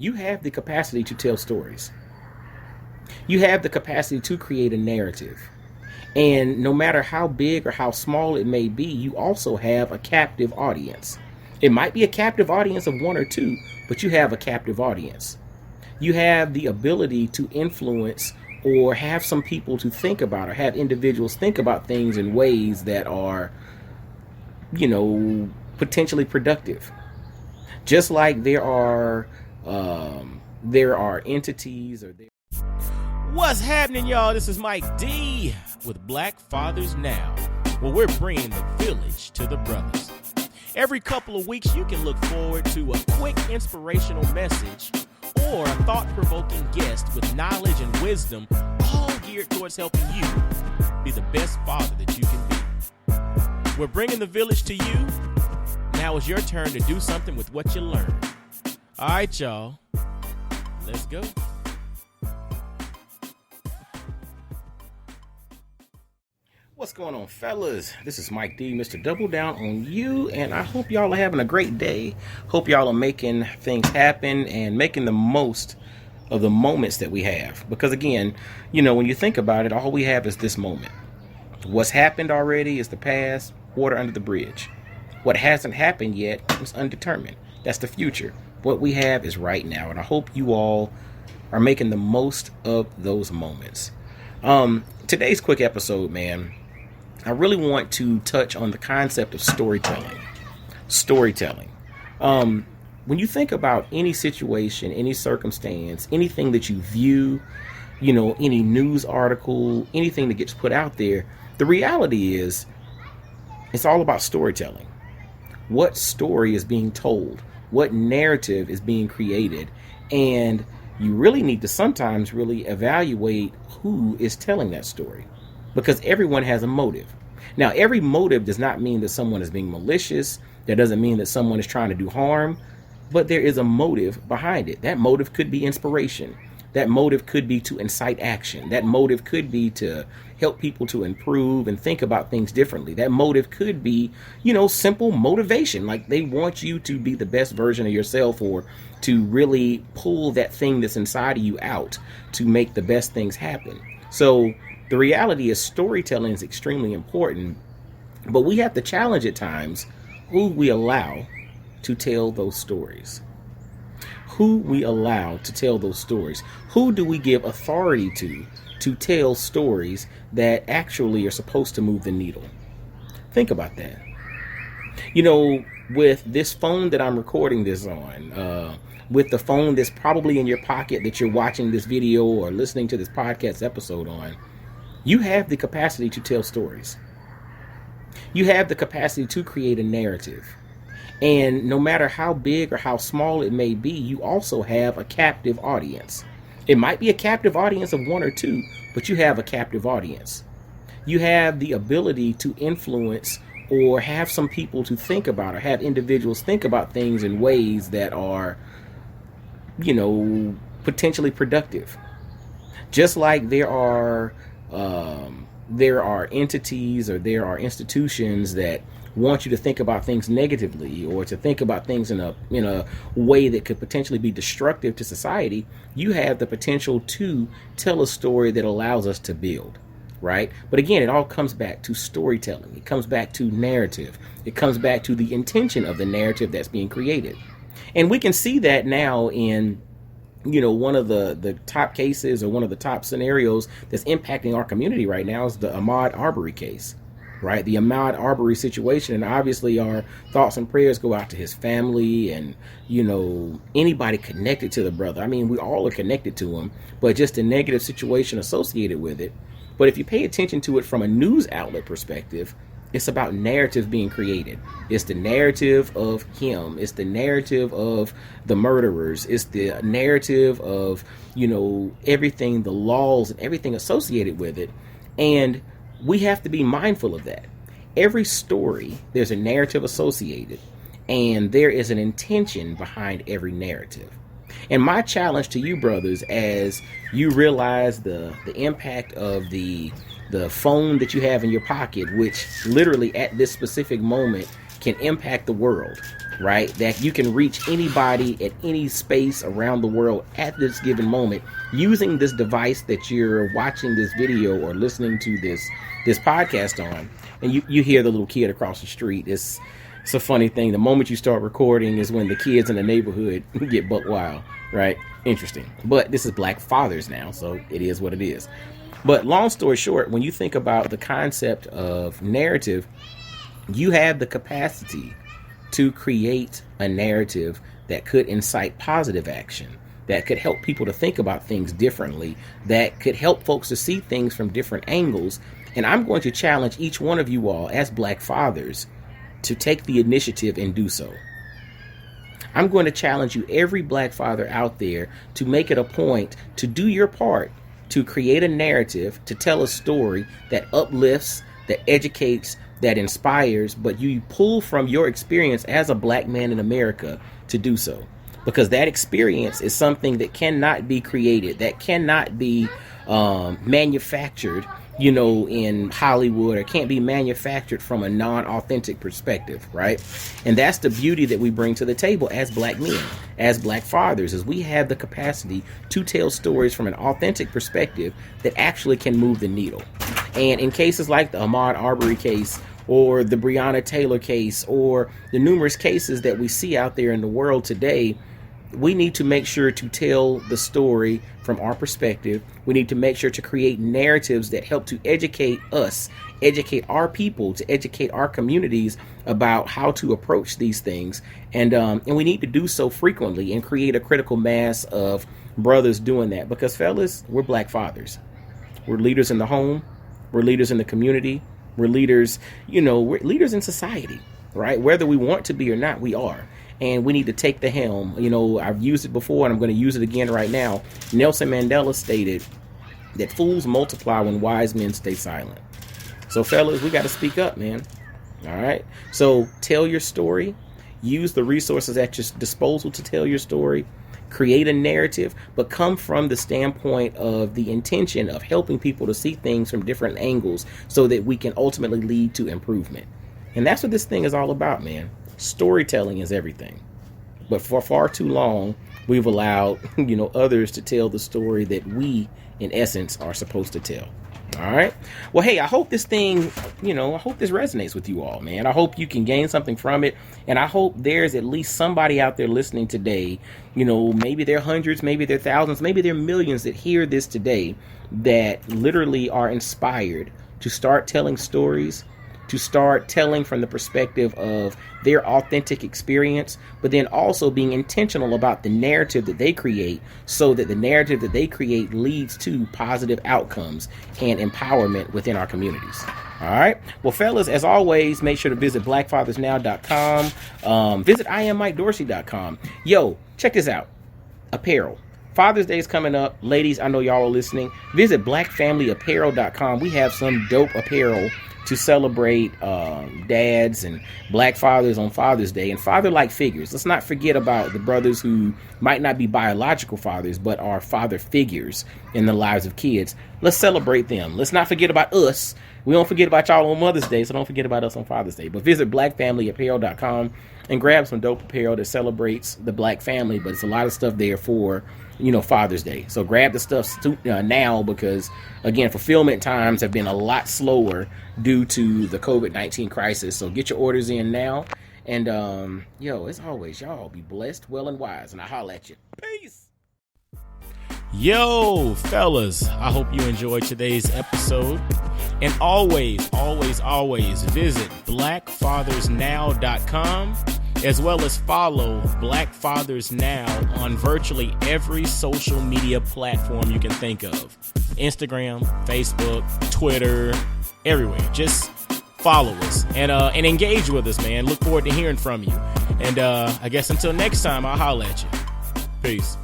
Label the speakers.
Speaker 1: You have the capacity to tell stories. You have the capacity to create a narrative. And no matter how big or how small it may be, you also have a captive audience. It might be a captive audience of one or two, but you have a captive audience. You have the ability to influence or have some people to think about or have individuals think about things in ways that are, potentially productive. Just like there are entities or there. What's happening, y'all? This is Mike D with Black Fathers Now, where we're bringing the village to the brothers. Every couple of weeks, you can look forward to a quick inspirational message or a thought-provoking guest with knowledge and wisdom, all geared towards helping you be the best father that you can be. We're bringing the village to you. Now it's your turn to do something with what you learned. All right, y'all. Let's go. What's going on, fellas? This is Mike D, Mr. Double Down on You, and I hope y'all are having a great day. Hope y'all are making things happen and making the most of the moments that we have. Because again, when you think about it, all we have is this moment. What's happened already is the past, water under the bridge. What hasn't happened yet is undetermined. That's the future. What we have is right now, and I hope you all are making the most of those moments. Today's quick episode, man, I really want to touch on the concept of storytelling. Storytelling. When you think about any situation, any circumstance, anything that you view, any news article, anything that gets put out there, the reality is it's all about storytelling. What story is being told? What narrative is being created? And you really need to sometimes really evaluate who is telling that story, because everyone has a motive. Now, every motive does not mean that someone is being malicious. That doesn't mean that someone is trying to do harm, but there is a motive behind it. That motive could be inspiration. That motive could be to incite action. That motive could be to help people to improve and think about things differently. That motive could be, simple motivation. Like they want you to be the best version of yourself, or to really pull that thing that's inside of you out to make the best things happen. So the reality is storytelling is extremely important, but we have to challenge at times who we allow to tell those stories. Who we allow to tell those stories. Who do we give authority to tell stories that actually are supposed to move the needle? Think about that. With this phone that I'm recording this on, with the phone that's probably in your pocket that you're watching this video or listening to this podcast episode on, you have the capacity to tell stories. You have the capacity to create a narrative. And no matter how big or how small it may be, you also have a captive audience. It might be a captive audience of one or two, but you have a captive audience. You have the ability to influence or have some people to think about or have individuals think about things in ways that are, potentially productive. Just like there are entities or there are institutions that want you to think about things negatively or to think about things in a way that could potentially be destructive to society. You have the potential to tell a story that allows us to build, right? But again, it all comes back to storytelling. It comes back to narrative. It comes back to the intention of the narrative that's being created. And we can see that now in one of the top cases or one of the top scenarios that's impacting our community right now is the Ahmaud Arbery case, right? The Ahmaud Arbery situation. And obviously our thoughts and prayers go out to his family and, anybody connected to the brother. I mean, we all are connected to him, but just a negative situation associated with it. But if you pay attention to it from a news outlet perspective, it's about narrative being created. It's the narrative of him. It's the narrative of the murderers. It's the narrative of, everything, the laws and everything associated with it. And we have to be mindful of that. Every story, there's a narrative associated, and there is an intention behind every narrative. And my challenge to you, brothers, as you realize the impact of the phone that you have in your pocket, which literally at this specific moment can impact the world, right? That you can reach anybody at any space around the world at this given moment using this device that you're watching this video or listening to this podcast on. And you hear the little kid across the street. It's a funny thing. The moment you start recording is when the kids in the neighborhood get buck wild, right? Interesting. But this is Black Fathers now, so it is what it is. But long story short, when you think about the concept of narrative, you have the capacity to create a narrative that could incite positive action, that could help people to think about things differently, that could help folks to see things from different angles. And I'm going to challenge each one of you all as Black fathers to take the initiative and do so. I'm going to challenge you, every Black father out there, to make it a point to do your part to create a narrative, to tell a story that uplifts, that educates, that inspires, but you pull from your experience as a Black man in America to do so. Because that experience is something that cannot be created, that cannot be manufactured, in Hollywood, or can't be manufactured from a non-authentic perspective, right? And that's the beauty that we bring to the table as Black men, as Black fathers, is we have the capacity to tell stories from an authentic perspective that actually can move the needle. And in cases like the Ahmaud Arbery case, or the Breonna Taylor case, or the numerous cases that we see out there in the world today, we need to make sure to tell the story from our perspective. We need to make sure to create narratives that help to educate us, educate our people, to educate our communities about how to approach these things. And we need to do so frequently and create a critical mass of brothers doing that. Because fellas, we're Black fathers. We're leaders in the home. We're leaders in the community. We're leaders, we're leaders in society, right? Whether we want to be or not, we are. And we need to take the helm. I've used it before and I'm going to use it again right now. Nelson Mandela stated that fools multiply when wise men stay silent. So fellas, we got to speak up, man. All right. So tell your story. Use the resources at your disposal to tell your story. Create a narrative, but come from the standpoint of the intention of helping people to see things from different angles so that we can ultimately lead to improvement. And that's what this thing is all about, man. Storytelling is everything. But for far too long, we've allowed, others to tell the story that we, in essence, are supposed to tell. All right. Well, hey, I hope this thing, I hope this resonates with you all, man. I hope you can gain something from it. And I hope there's at least somebody out there listening today, maybe there are hundreds, maybe there are thousands, maybe there are millions that hear this today that literally are inspired to start telling stories, to start telling from the perspective of their authentic experience, but then also being intentional about the narrative that they create so that the narrative that they create leads to positive outcomes and empowerment within our communities. All right. Well, fellas, as always, make sure to visit blackfathersnow.com. Visit IamMikeDorsey.com. Yo, check this out. Apparel. Father's Day is coming up. Ladies, I know y'all are listening. Visit blackfamilyapparel.com. We have some dope apparel to celebrate dads and Black fathers on Father's Day and father-like figures. Let's not forget about the brothers who might not be biological fathers, but are father figures in the lives of kids. Let's celebrate them. Let's not forget about us. We don't forget about y'all on Mother's Day, so don't forget about us on Father's Day. But visit blackfamilyapparel.com and grab some dope apparel that celebrates the Black family, but it's a lot of stuff there for, Father's Day. So grab the stuff now because, again, fulfillment times have been a lot slower due to the COVID-19 crisis. So get your orders in now. And, as always, y'all be blessed, well, and wise. And I'll holler at you. Peace. Yo, fellas, I hope you enjoyed today's episode. And always visit blackfathersnow.com, as well as follow Black Fathers Now on virtually every social media platform you can think of. Instagram, Facebook, Twitter, everywhere. Just follow us and engage with us, man. Look forward to hearing from you. And I guess until next time, I'll holler at you. Peace.